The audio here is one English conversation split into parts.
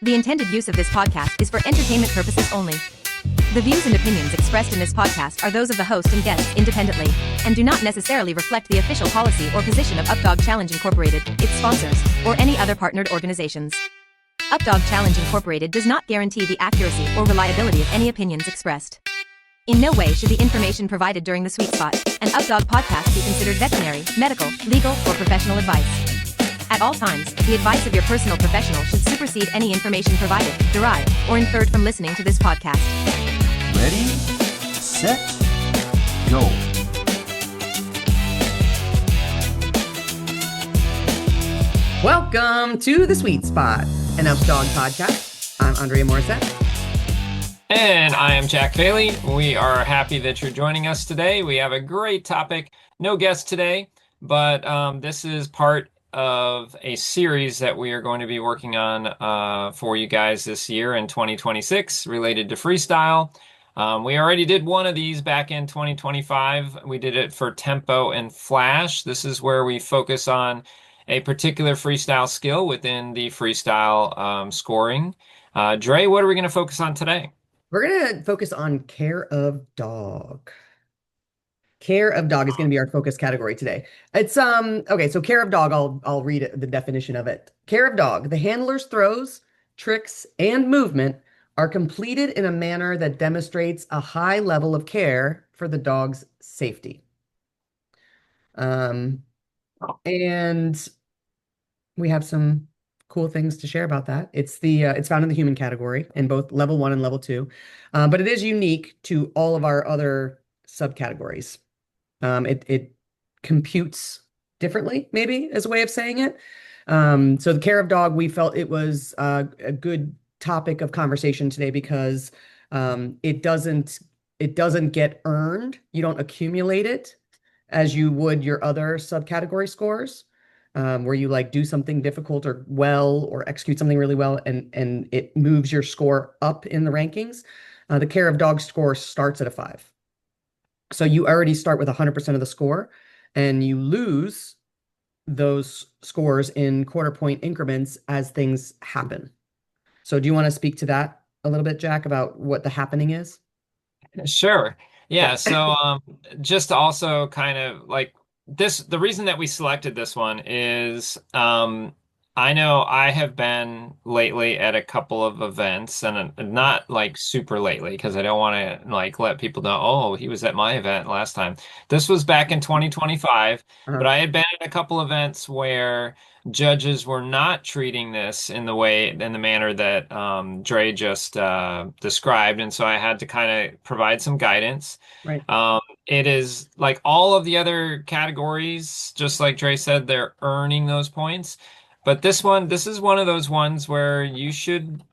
The intended use of this podcast is for entertainment purposes only. The views and opinions expressed in this podcast are those of the host and guests independently, and do not necessarily reflect the official policy or position of Updog Challenge Incorporated, its sponsors, or any other partnered organizations. Updog Challenge Incorporated does not guarantee the accuracy or reliability of any opinions expressed. In no way should the information provided during the Sweet Spot and Updog podcast be considered veterinary, medical, legal, or professional advice. At all times, the advice of your personal professional should supersede any information provided, derived, or inferred from listening to this podcast. Ready, set, go. Welcome to the Sweet Spot, an Updog podcast. I'm Andrea Morissette. And I am Jack Bailey. We are happy that you're joining us today. We have a great topic. No guest today, but this is part of a series that we are going to be working on for you guys this year in 2026 related to freestyle. We already did one of these back in 2025. We did it for tempo and flash. This is where we focus on a particular freestyle skill within the freestyle scoring. Dre, what are we going to focus on today? We're going to focus on care of dog. Care of dog is going to be our focus category today. It's okay, so care of dog, I'll read the definition of it. Care of dog, the handler's throws, tricks, and movement are completed in a manner that demonstrates a high level of care for the dog's safety. And we have some cool things to share about that. It's found in the human category in both level 1 and level 2, but it is unique to all of our other subcategories. It computes differently, maybe, as a way of saying it. So the care of dog, we felt it was a good topic of conversation today because it doesn't get earned. You don't accumulate it as you would your other subcategory scores, where you like do something difficult or well or execute something really well, and it moves your score up in the rankings. The care of dog score starts at a 5. So you already start with 100% of the score, and you lose those scores in quarter point increments as things happen. So do you want to speak to that a little bit, Jack, about what the happening is? Sure. Yeah. So just to also kind of like this, the reason that we selected this one is I know I have been lately at a couple of events, and not like super lately because I don't want to like let people know, oh, he was at my event last time. This was back in 2025, but I had been at a couple events where judges were not treating this in the manner that Dre just described, and so I had to kind of provide some guidance. Right. It is like all of the other categories, just like Dre said, they're earning those points. But this is one of those ones where you should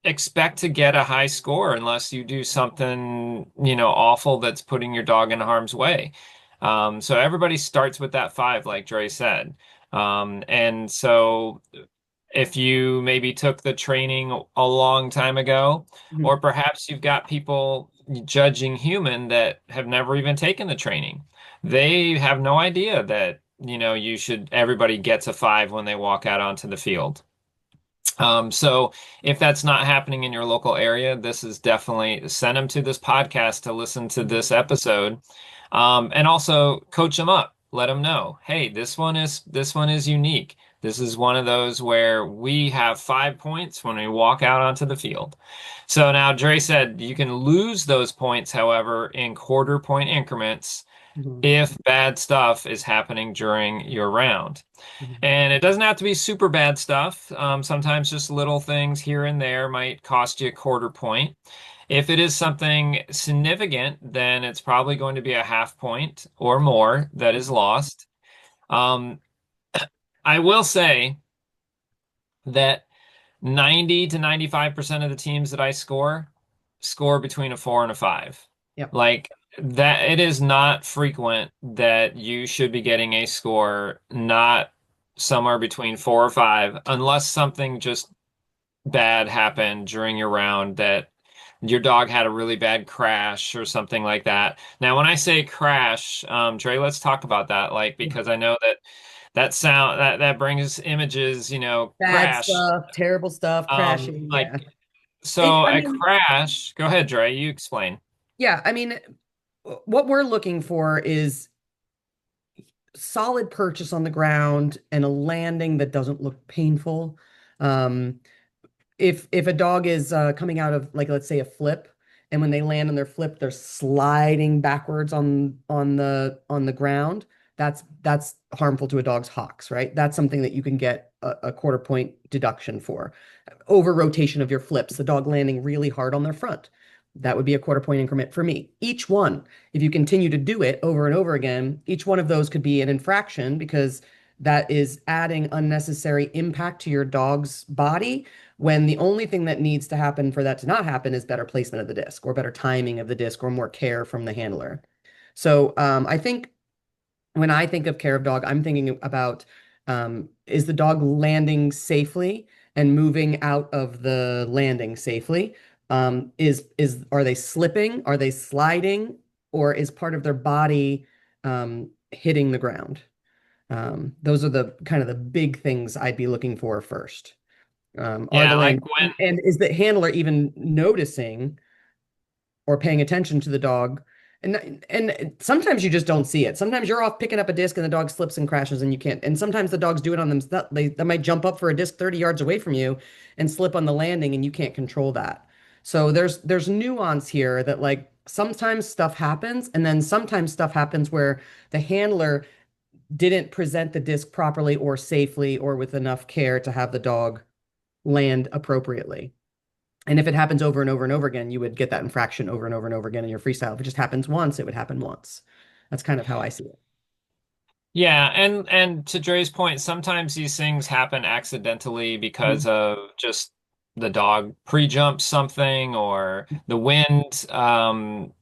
expect to get a high score unless you do something, awful that's putting your dog in harm's way. So everybody starts with that 5, like Dre said. And so if you maybe took the training a long time ago, or perhaps you've got people judging human that have never even taken the training, they have no idea that everybody gets a 5 when they walk out onto the field. So if that's not happening in your local area, this is definitely send them to this podcast to listen to this episode. And also coach them up, let them know, hey, this one is unique. This is one of those where we have 5 points when we walk out onto the field. So now Dre said you can lose those points, however, in quarter point increments if bad stuff is happening during your round. And it doesn't have to be super bad stuff. Sometimes just little things here and there might cost you a quarter point. If it is something significant, then it's probably going to be a half point or more that is lost. I will say that 90 to 95% of the teams that I score between a 4 and a 5. Yep. Like that, it is not frequent that you should be getting a score not somewhere between 4 or 5, unless something just bad happened during your round, that your dog had a really bad crash or something like that. Now, when I say crash, Dre, let's talk about that, because I know that that sound that brings images, Bad crash. stuff, terrible stuff, crashing. Like Yeah. so I a mean, crash. Go ahead, Dre. You explain. yeah, I mean, what we're looking for is solid purchase on the ground and a landing that doesn't look painful. Um, if a dog is coming out of, like, let's say a flip, and when they land on their flip they're sliding backwards on the ground, that's harmful to a dog's hocks, right? That's something that you can get a quarter point deduction for. Over rotation of your flips, the dog landing really hard on their front, that would be a quarter point increment for me. Each one, if you continue to do it over and over again, each one of those could be an infraction, because that is adding unnecessary impact to your dog's body, when the only thing that needs to happen for that to not happen is better placement of the disc, or better timing of the disc, or more care from the handler. So I think when I think of care of dog, I'm thinking about, is the dog landing safely and moving out of the landing safely? Is are they slipping? Are they sliding? Or is part of their body hitting the ground? Those are the kind of the big things I'd be looking for first. Are the Yeah, like land and is the handler even noticing or paying attention to the dog? And sometimes you just don't see it. Sometimes you're off picking up a disc and the dog slips and crashes and you can't. And sometimes the dogs do it on themselves. They might jump up for a disc 30 yards away from you and slip on the landing, and you can't control that. So there's nuance here that, like, sometimes stuff happens, and then sometimes stuff happens where the handler didn't present the disc properly or safely or with enough care to have the dog land appropriately. And if it happens over and over and over again, you would get that infraction over and over and over again in your freestyle. If it just happens once, it would happen once. That's kind of how I see it. yeah, and to Dre's point, sometimes these things happen accidentally because Mhm. of just the dog pre-jumps something, or the wind Moves the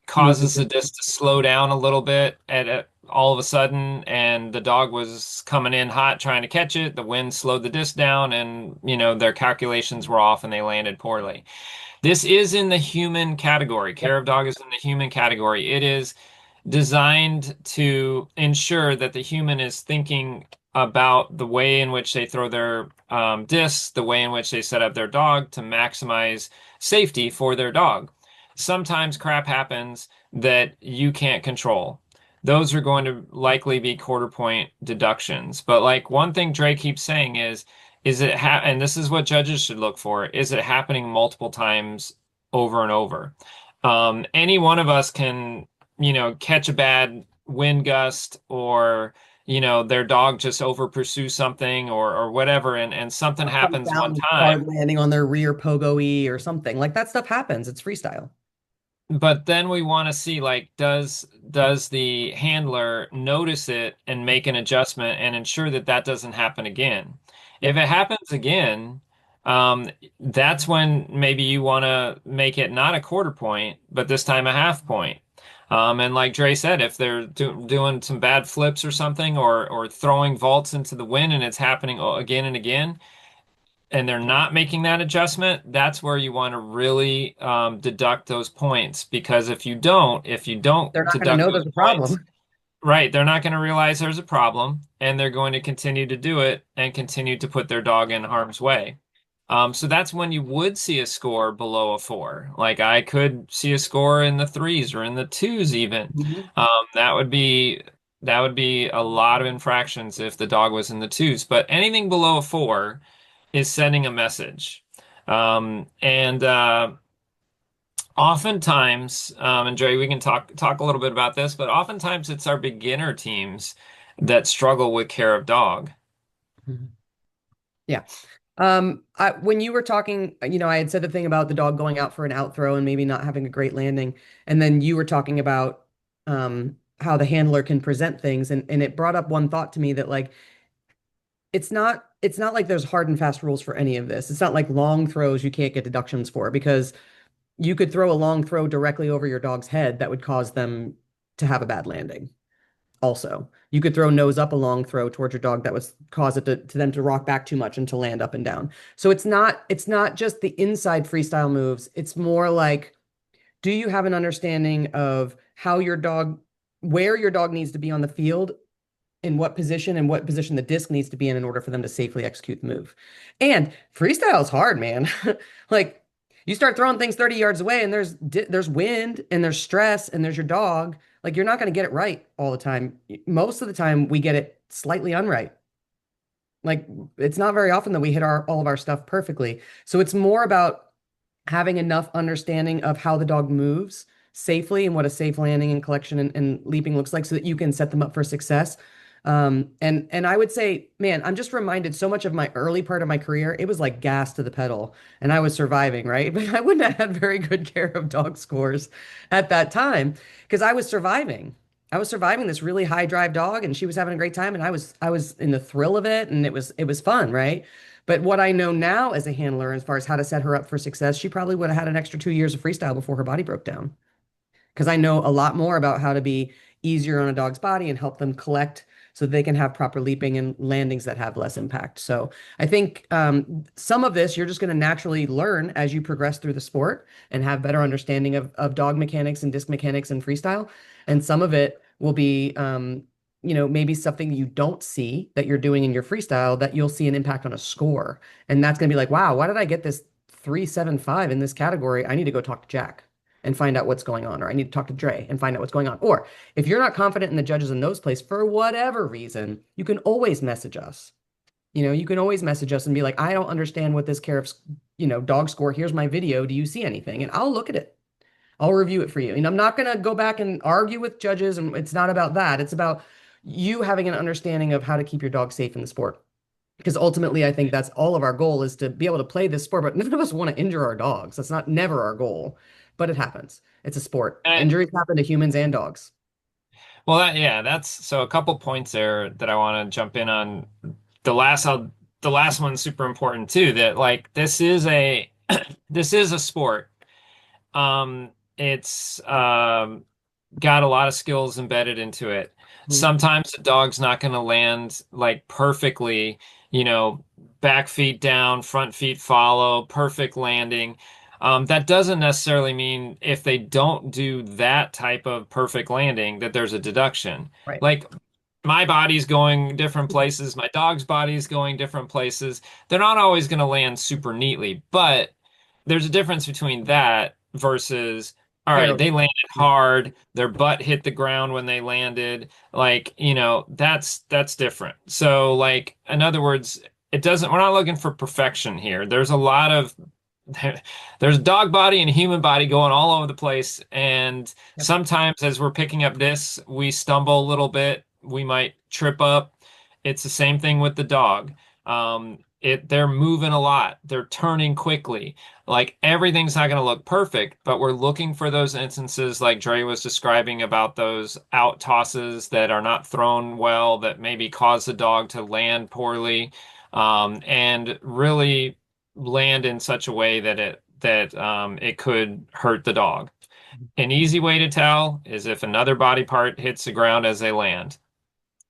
causes the disc. disc to slow down a little bit all of a sudden, and the dog was coming in hot trying to catch it. The wind slowed the disc down, and their calculations were off and they landed poorly. This is in the human category. Care Yep. of dog is in the human category. It is designed to ensure that the human is thinking about the way in which they throw their discs, the way in which they set up their dog to maximize safety for their dog. Sometimes crap happens that you can't control. Those are going to likely be quarter point deductions. But like one thing Dre keeps saying is and this is what judges should look for, is it happening multiple times over and over? Any one of us can catch a bad wind gust, or, their dog just over pursues something, or whatever, and something Or comes happens one down time. hard landing on their rear pogo-y or something. Like, that stuff happens. It's freestyle. But then we want to see, like, does the handler notice it and make an adjustment and ensure that that doesn't happen again? If Yep. it happens again, that's when maybe you want to make it not a quarter point, but this time a half point. And like Dre said, if they're doing some bad flips or something, or throwing vaults into the wind and it's happening again and again, and they're not making that adjustment, that's where you want to really deduct those points. Because if you don't They're not going to deduct know those there's a points, problem. right, they're not going to realize there's a problem, and they're going to continue to do it and continue to put their dog in harm's way. So that's when you would see a score below a four. Like I could see a score in the threes or in the twos even. Mhm. Um, that would be that would be a lot of infractions if the dog was in the twos. But anything below a four is sending a message. And oftentimes, and Jerry, we can talk a little bit about this, but oftentimes it's our beginner teams that struggle with care of dog. Mhm. Yeah. When you were talking, I had said the thing about the dog going out for an out throw and maybe not having a great landing. And then you were talking about how the handler can present things. And it brought up one thought to me that, like, it's not like there's hard and fast rules for any of this. It's not like long throws you can't get deductions for, because you could throw a long throw directly over your dog's head that would cause them to have a bad landing. Also, you could throw nose up a long throw towards your dog that would cause it to them to rock back too much and to land up and down. So it's not just the inside freestyle moves. It's more like, do you have an understanding of how your dog, where your dog needs to be on the field, in what position and what position the disc needs to be in order for them to safely execute the move. And freestyle is hard, man. Like you start throwing things 30 yards away and there's wind and there's stress and there's your dog. Like you're not going to get it right all the time. Most of the time we get it slightly unright. Like it's not very often that we hit all of our stuff perfectly. So it's more about having enough understanding of how the dog moves safely and what a safe landing and collection and leaping looks like so that you can set them up for success. And I would say, man, I'm just reminded so much of my early part of my career, it was like gas to the pedal and I was surviving, right? But I wouldn't have had very good care of dog scores at that time because I was surviving. I was surviving this really high drive dog and she was having a great time and I was in the thrill of it and it was fun, right? But what I know now as a handler, as far as how to set her up for success, she probably would have had an extra 2 years of freestyle before her body broke down. Because I know a lot more about how to be easier on a dog's body and help them collect so they can have proper leaping and landings that have less impact. So I think some of this you're just going to naturally learn as you progress through the sport and have better understanding of dog mechanics and disc mechanics and freestyle. And some of it will be, maybe something you don't see that you're doing in your freestyle that you'll see an impact on a score. And that's going to be like, wow, why did I get this 375 in this category? I need to go talk to Jack and find out what's going on, or I need to talk to Dre and find out what's going on. Or if you're not confident in the judges in those places for whatever reason, you can always message us. You can always message us and be like, I don't understand what this care of, dog score. Here's my video. Do you see anything? And I'll look at it. I'll review it for you. And I'm not going to go back and argue with judges. And it's not about that. It's about you having an understanding of how to keep your dog safe in the sport. Because ultimately, I think that's all of our goal is to be able to play this sport, but none of us want to injure our dogs. That's not never our goal, but it happens. It's a sport. Injuries happen to humans and dogs. Well, that's so a couple points there that I want to jump in on. The last one's super important too, that like this is a this is a sport. It's got a lot of skills embedded into it. Sometimes the dog's not going to land like perfectly, back feet down, front feet follow, perfect landing. That doesn't necessarily mean if they don't do that type of perfect landing that there's a deduction. Right. Like my body's going different places, my dog's body's going different places. They're not always going to land super neatly, but there's a difference between that versus, all right, they landed hard, their butt hit the ground when they landed. Like, that's different. So, like, in other words, we're not looking for perfection here. There's dog body and human body going all over the place. And sometimes as we're picking up discs, we stumble a little bit. We might trip up. It's the same thing with the dog. They're moving a lot. They're turning quickly. Like everything's not going to look perfect, but we're looking for those instances like Dre was describing about those out tosses that are not thrown well, that maybe cause the dog to land poorly, and really land in such a way that it could hurt the dog. An easy way to tell is if another body part hits the ground as they land.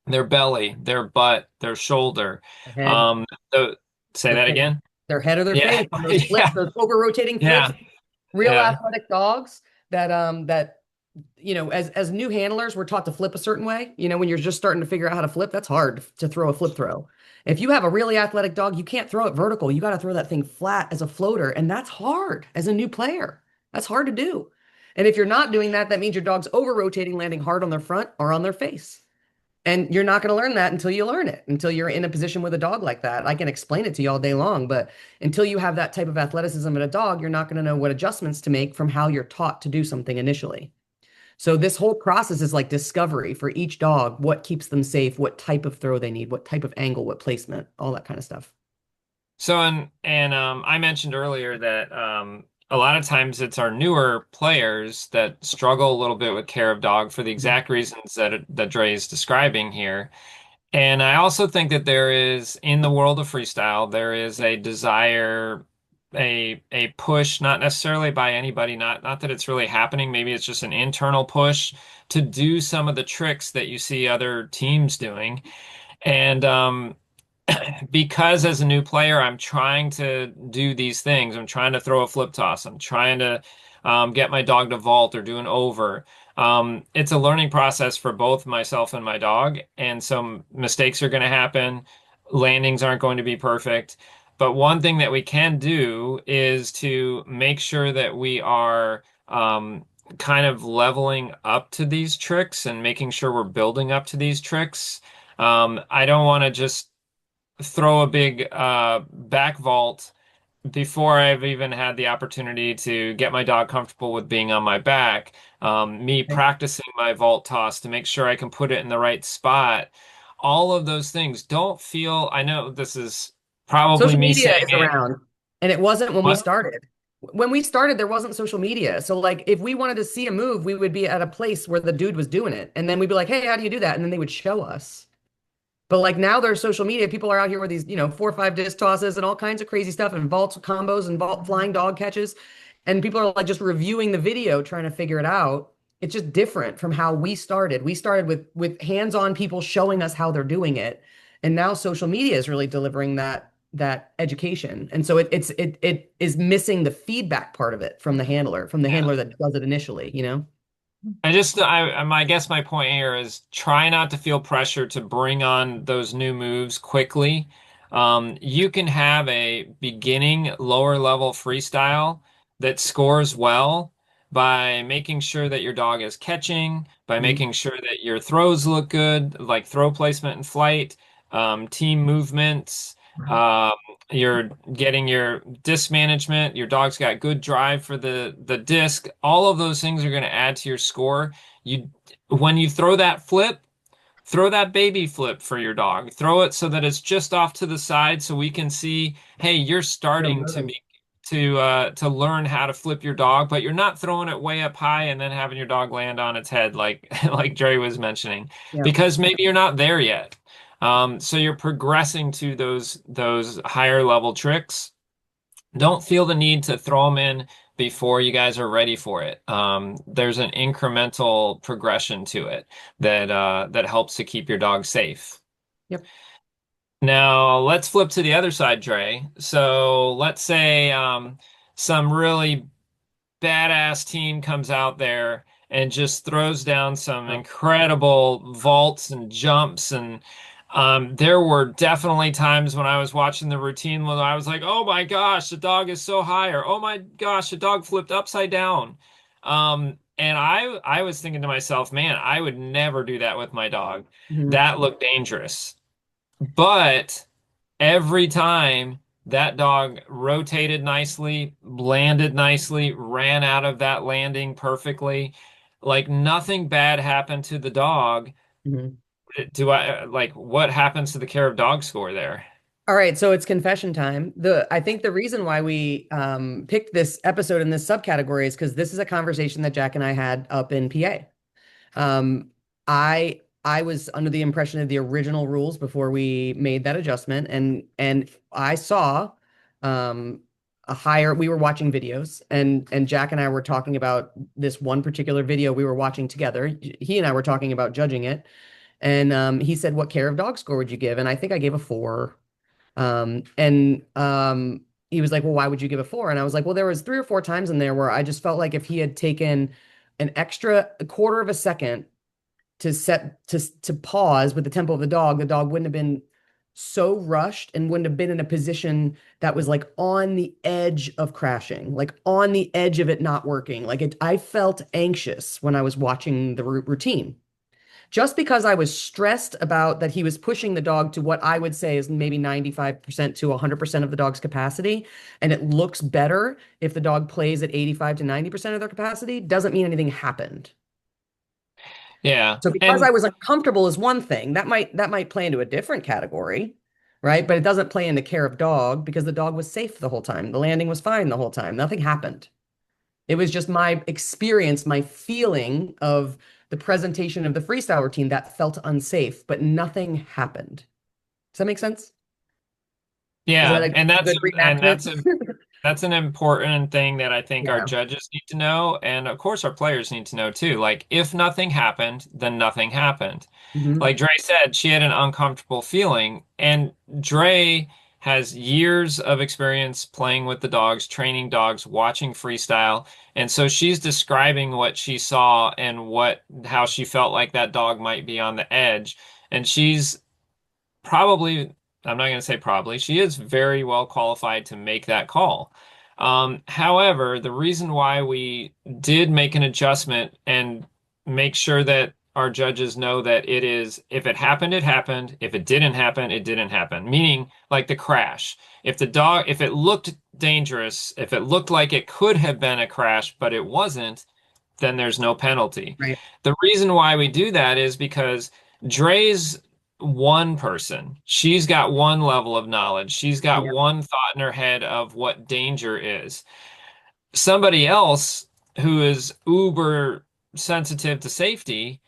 Their belly, their butt, their shoulder. Say that again? Their head or their face on those flips, those over-rotating flips. Real athletic dogs that as new handlers, we're taught to flip a certain way. When you're just starting to figure out how to flip, that's hard to throw a flip throw. If you have a really athletic dog, you can't throw it vertical. You got to throw that thing flat as a floater, and that's hard as a new player. That's hard to do. And if you're not doing that, that means your dog's over-rotating, landing hard on their front or on their face. And you're not going to learn that until you learn it, until you're in a position with a dog like that. I can explain it to you all day long, but until you have that type of athleticism in a dog, you're not going to know what adjustments to make from how you're taught to do something initially. So this whole process is like discovery for each dog, what keeps them safe, what type of throw they need, what type of angle, what placement, all that kind of stuff. So, I mentioned earlier that a lot of times it's our newer players that struggle a little bit with care of dog for the exact reasons that Dre is describing here. And I also think that there is, in the world of freestyle, there is a desire, a push, not necessarily by anybody, not that it's really happening. Maybe it's just an internal push to do some of the tricks that you see other teams doing. And because as a new player, I'm trying to do these things. I'm trying to throw a flip toss. I'm trying to get my dog to vault or do an over. It's a learning process for both myself and my dog, and some mistakes are going to happen. Landings aren't going to be perfect. But one thing that we can do is to make sure that we are kind of leveling up to these tricks and making sure we're building up to these tricks. I don't want to just throw a big back vault before I've even had the opportunity to get my dog comfortable with being on my back. Me Okay. practicing my vault toss to make sure I can put it in the right spot. All of those things don't feel, I know this is probably Social me media saying is it. around, and it wasn't when we What? started. When we started, there wasn't social media. So like if we wanted to see a move, we would be at a place where the dude was doing it. And then we'd be like, hey, how do you do that? And then they would show us. But like now there's social media. People are out here with these, 4 or 5 disc tosses and all kinds of crazy stuff and vault combos and vault flying dog catches. And people are like just reviewing the video, trying to figure it out. It's just different from how we started. We started with hands-on people showing us how they're doing it. And now social media is really delivering that education. And so it is missing the feedback part of it from the Yeah. handler that does it initially. I guess my point here is try not to feel pressure to bring on those new moves quickly. You can have a beginning lower level freestyle that scores well by making sure that your dog is catching, by Mhm. making sure that your throws look good, like throw placement and flight, team movements. Um, you're getting your disc management, your dog's got good drive for the disc. All of those things are going to add to your score. You when you throw that flip, throw that baby flip for your dog. Throw it so that it's just off to the side so we can see, hey, you're Feel starting to good. be to learn how to flip your dog, but you're not throwing it way up high and then having your dog land on its head like like Dre was mentioning, Yeah. because maybe you're not there yet. So you're progressing to those higher level tricks. Don't feel the need to throw them in before you guys are ready for it. There's an incremental progression to it that helps to keep your dog safe. Yep. Now let's flip to the other side, Dre. So let's say some really badass team comes out there and just throws down some Oh. incredible vaults and jumps. And there were definitely times when I was watching the routine when I was like, oh my gosh, the dog is so high, or oh my gosh, the dog flipped upside down. And I was thinking to myself, man, I would never do that with my dog. Mhm. That looked dangerous. But every time that dog rotated nicely, landed nicely, ran out of that landing perfectly, like nothing bad happened to the dog. Mhm. Do I like what happens to the care of dog score there? All right, so it's confession time. I think the reason why we picked this episode in this subcategory is because this is a conversation that Jack and I had up in PA. I was under the impression of the original rules before we made that adjustment, and I saw um, a higher. We were watching videos, and Jack and I were talking about this one particular video we were watching together. He and I were talking about judging it, and he said, "What care of dog score would you give?" And I think I gave a 4. And he was like, "Well, why would you give a 4?" And I was like, "Well, there was 3 or 4 times in there where I just felt like if he had taken an extra a quarter of a second to set to pause with the tempo of the dog wouldn't have been so rushed and wouldn't have been in a position that was like on the edge of crashing, like on the edge of it not working. I felt anxious when I was watching the routine. Just because I was stressed about that he was pushing the dog to what I would say is maybe 95% to 100% of the dog's capacity, and it looks better if the dog plays at 85 to 90% of their capacity, doesn't mean anything happened. Yeah. So because And I was uncomfortable is one thing, that might play into a different category, right? But it doesn't play into care of dog because the dog was safe the whole time. The landing was fine the whole time. Nothing happened. It was just my experience, my feeling of the presentation of the freestyle routine that felt unsafe, but nothing happened. Does that make sense? Is that yeah, a and good reenactment? that's an important thing that I think our Yeah. judges need to know, and of course our players need to know too. Like if nothing happened, then nothing happened. Hmm. Like Dre said, she had an uncomfortable feeling, and Dre has years of experience playing with the dogs, training dogs, watching freestyle. And so she's describing what she saw and how she felt like that dog might be on the edge. And she's probably, I'm not going to say probably, she is very well qualified to make that call. However, the reason why we did make an adjustment and make sure that our judges know that it is, if it happened, it happened. If it didn't happen, it didn't happen. Meaning, like the crash. If it looked dangerous, if it looked like it could have been a crash, but it wasn't, then there's no penalty. Right. The reason why we do that is because Dre's one person. She's got one level of knowledge. She's got Yeah. one thought in her head of what danger is. Somebody else who is uber sensitive to safety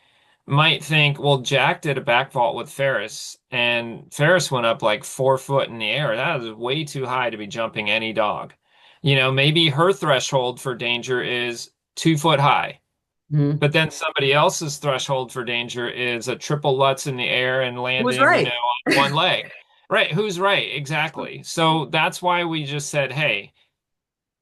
might think, well, Jack did a back vault with Ferris, and Ferris went up like 4 foot in the air. That is way too high to be jumping any dog. Maybe her threshold for danger is 2 foot high. Mhm. But then somebody else's threshold for danger is a triple Lutz in the air and Who's landing, right? on one leg. Right. Who's right? Exactly. So that's why we just said, hey,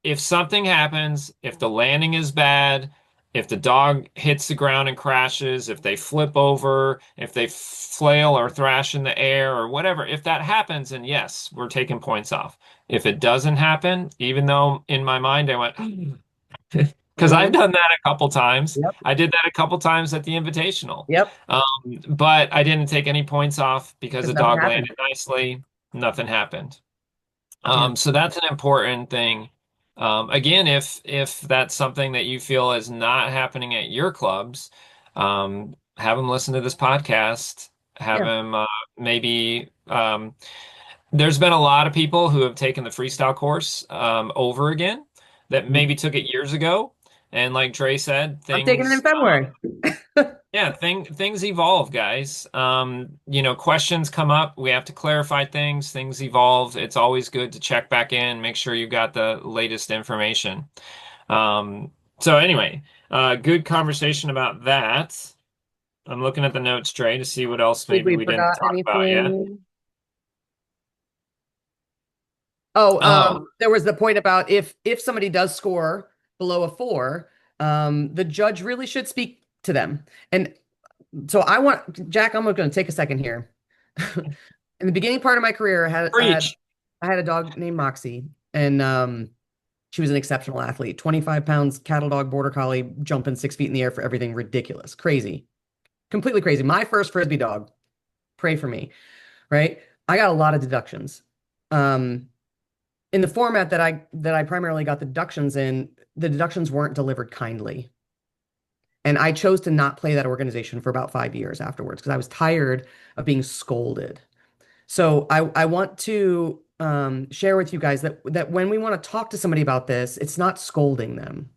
if something happens, if the landing is bad, if the dog hits the ground and crashes, if they flip over, if they flail or thrash in the air or whatever, if that happens, then yes, we're taking points off. If it doesn't happen, even though in my mind I went, because I've Mhm. done that a couple times. Yep. I did that a couple times at the Invitational. Yep. Um, but I didn't take any points off because Because the nothing dog happened. landed nicely. Nothing happened. Yeah. So that's an important thing. Again, if that's something that you feel is not happening at your clubs, have them listen to this podcast. Have Yeah. them maybe. There's been a lot of people who have taken the freestyle course over again that Mhm. maybe took it years ago. And like Dre said, I'm taking it in February. yeah, things evolve, guys. Questions come up. We have to clarify things. Things evolve. It's always good to check back in, make sure you got the latest information. So anyway, good conversation about that. I'm looking at the notes, Dre, to see what else Think maybe we we didn't forgot talk about yet. anything. Oh, Oh, there was the point about if somebody does score below a 4, the judge really should speak to them. And so I want Jack, I'm going to take a second here. In the beginning part of my career, preach. I had a dog named Moxie, and she was an exceptional athlete. 25 pounds, cattle dog, border collie, jumping 6 feet in the air for everything ridiculous, crazy, completely crazy. My first frisbee dog. Pray for me, right? I got a lot of deductions. Um, in the format that I primarily got the deductions in, the deductions weren't delivered kindly. And I chose to not play that organization for about 5 years afterwards because I was tired of being scolded. So I want to share with you guys that when we want to talk to somebody about this, it's not scolding them.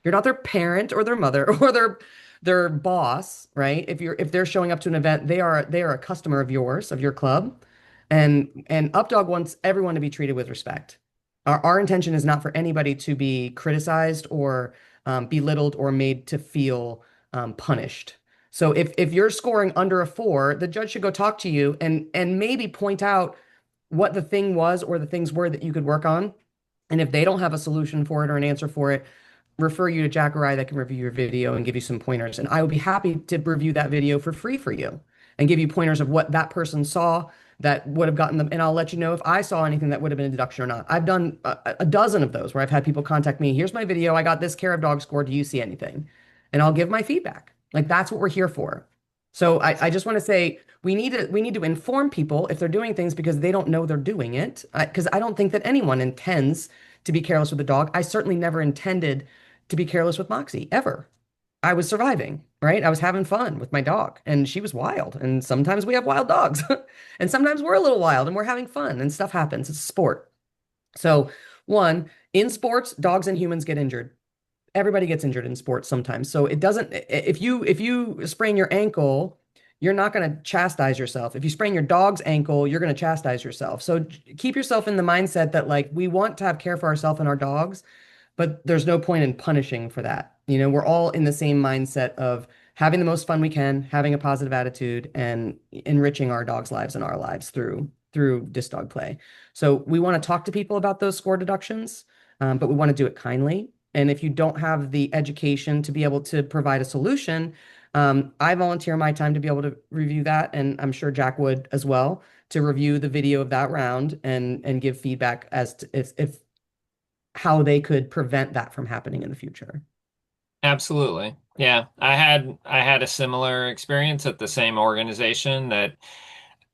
You're not their parent or their mother or their boss, right? If they're showing up to an event, they are a customer of yours, of your club. And Updog wants everyone to be treated with respect. Our intention is not for anybody to be criticized or belittled or made to feel punished. So if you're scoring under a 4, the judge should go talk to you and maybe point out what the thing was or the things were that you could work on. And if they don't have a solution for it or an answer for it, refer you to Jack or I that can review your video and give you some pointers. And I would be happy to review that video for free for you and give you pointers of what that person saw that would have gotten them. And I'll let you know if I saw anything that would have been a deduction or not. I've done a dozen of those where I've had people contact me. Here's my video. I got this care of dog score. Do you see anything? And I'll give my feedback. Like that's what we're here for. So I just want to say we need to inform people if they're doing things because they don't know they're doing it. Because I don't think that anyone intends to be careless with a dog. I certainly never intended to be careless with Moxie ever. I was surviving, right? I was having fun with my dog, and she was wild. And sometimes we have wild dogs, and sometimes we're a little wild and we're having fun, and stuff happens. It's a sport. So, one, in sports, dogs and humans get injured. Everybody gets injured in sports sometimes. So it doesn't, if you sprain your ankle, you're not going to chastise yourself. If you sprain your dog's ankle, you're going to chastise yourself. So keep yourself in the mindset that like we want to have care for ourselves and our dogs, but there's no point in punishing for that. We're all in the same mindset of having the most fun we can, having a positive attitude, and enriching our dogs' lives and our lives through through disc dog play. So we want to talk to people about those score deductions, but we want to do it kindly. And if you don't have the education to be able to provide a solution, I volunteer my time to be able to review that, and I'm sure Jack would as well, to review the video of that round and give feedback as to if how they could prevent that from happening in the future. Absolutely. Yeah. I had a similar experience at the same organization that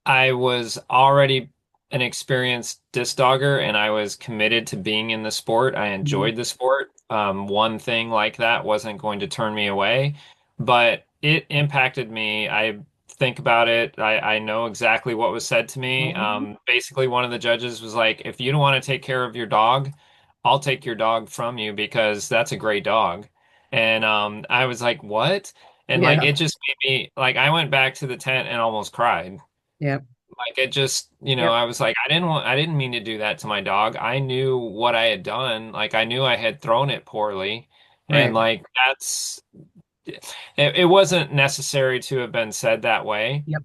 I was already an experienced disc dogger and I was committed to being in the sport. I Mhm. enjoyed the sport. One thing like that wasn't going to turn me away, but it impacted me. I think about it. I know exactly what was said to me. Mhm. Basically, one of the judges was like, if you don't want to take care of your dog, I'll take your dog from you because that's a great dog. And I was like, what? And like Yeah. it just made me like I went back to the tent and almost cried. Yep. Like it just, Yep. I was like, I didn't mean to do that to my dog. I knew what I had done. Like I knew I had thrown it poorly. And Right. like it wasn't necessary to have been said that way. Yep.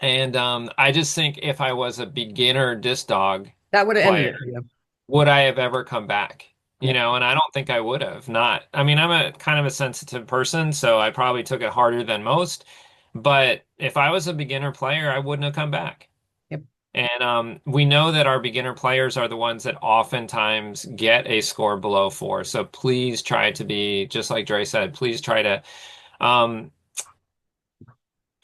And I just think if I was a beginner disc dog That would have ended player, it for you. would I have ever come back? Yep. And I don't think I would have. Not, I mean, I'm a kind of a sensitive person, so I probably took it harder than most. But if I was a beginner player, I wouldn't have come back. Yep. And we know that our beginner players are the ones that oftentimes get a score below 4. So please try to be, just like Dre said, please try to um,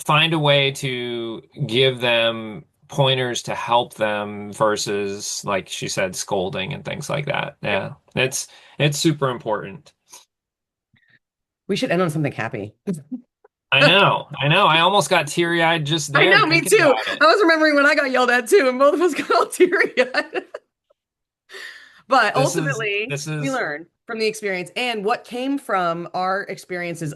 find a way to give them pointers to help them versus, like she said, scolding and things like that. Yep. Yeah, it's super important. We should end on something happy. I know, I know. I almost got teary-eyed just I there know, me thinking too. about it. I was remembering when I got yelled at too, and both of us got all teary-eyed. But This is ultimately, this we is learned from the experience, and what came from our experiences.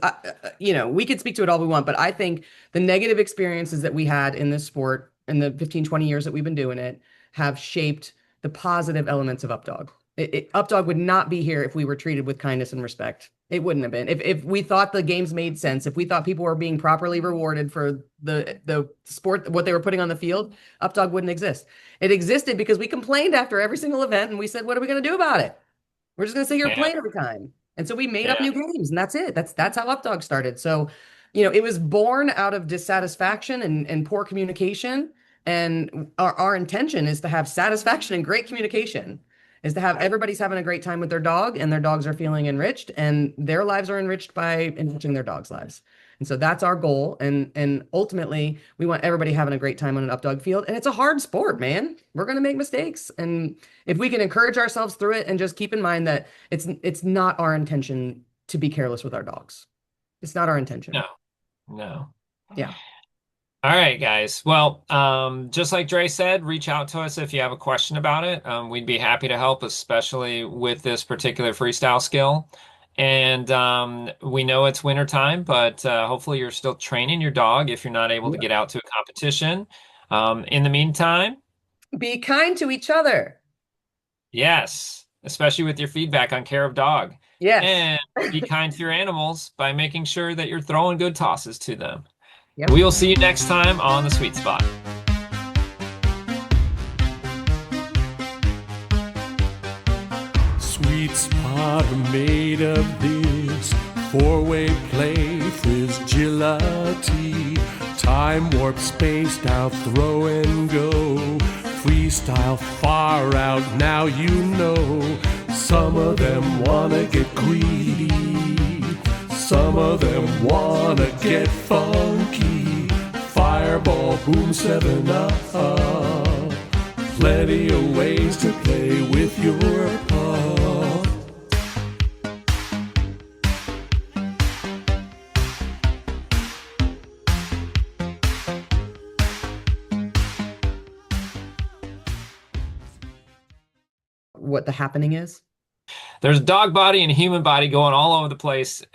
We could speak to it all we want, but I think the negative experiences that we had in this sport in the 15, 20 years that we've been doing it have shaped the positive elements of Updog. Updog would not be here if we were treated with kindness and respect. It wouldn't have been. If we thought the games made sense, if we thought people were being properly rewarded for the sport, what they were putting on the field, Updog wouldn't exist. It existed because we complained after every single event and we said, what are we going to do about it? We're just going to sit here and yeah, play every time. And so we made up yeah, new games and that's it. That's how Updog started. So, it was born out of dissatisfaction and poor communication. And our intention is to have satisfaction and great communication, is to have everybody's having a great time with their dog and their dogs are feeling enriched and their lives are enriched by enriching their dogs' lives. And so that's our goal. And ultimately, we want everybody having a great time on an Updog field. And it's a hard sport, man. We're going to make mistakes. And if we can encourage ourselves through it and just keep in mind that it's not our intention to be careless with our dogs. It's not our no, intention. no. Yeah. All right, guys. Well, just like Dre said, reach out to us if you have a question about it. We'd be happy to help, especially with this particular freestyle skill. And we know it's winter time, but hopefully you're still training your dog if you're not able to Yeah. get out to a competition. In the meantime, Be kind to each other. yes, especially with your feedback on care of dog. Yes. And be kind to your animals by making sure that you're throwing good tosses to them. Yep. We will see you next time on The Sweet Spot. Sweet spot made of this four-way play, fragility, time warp spaced out, throw and go, freestyle far out. Now you know some of them wanna get greedy, some of them wanna get funky. Fireball, boom, 7 up. Plenty of ways to play with your pup. What the happening is. There's dog body and human body going all over the place.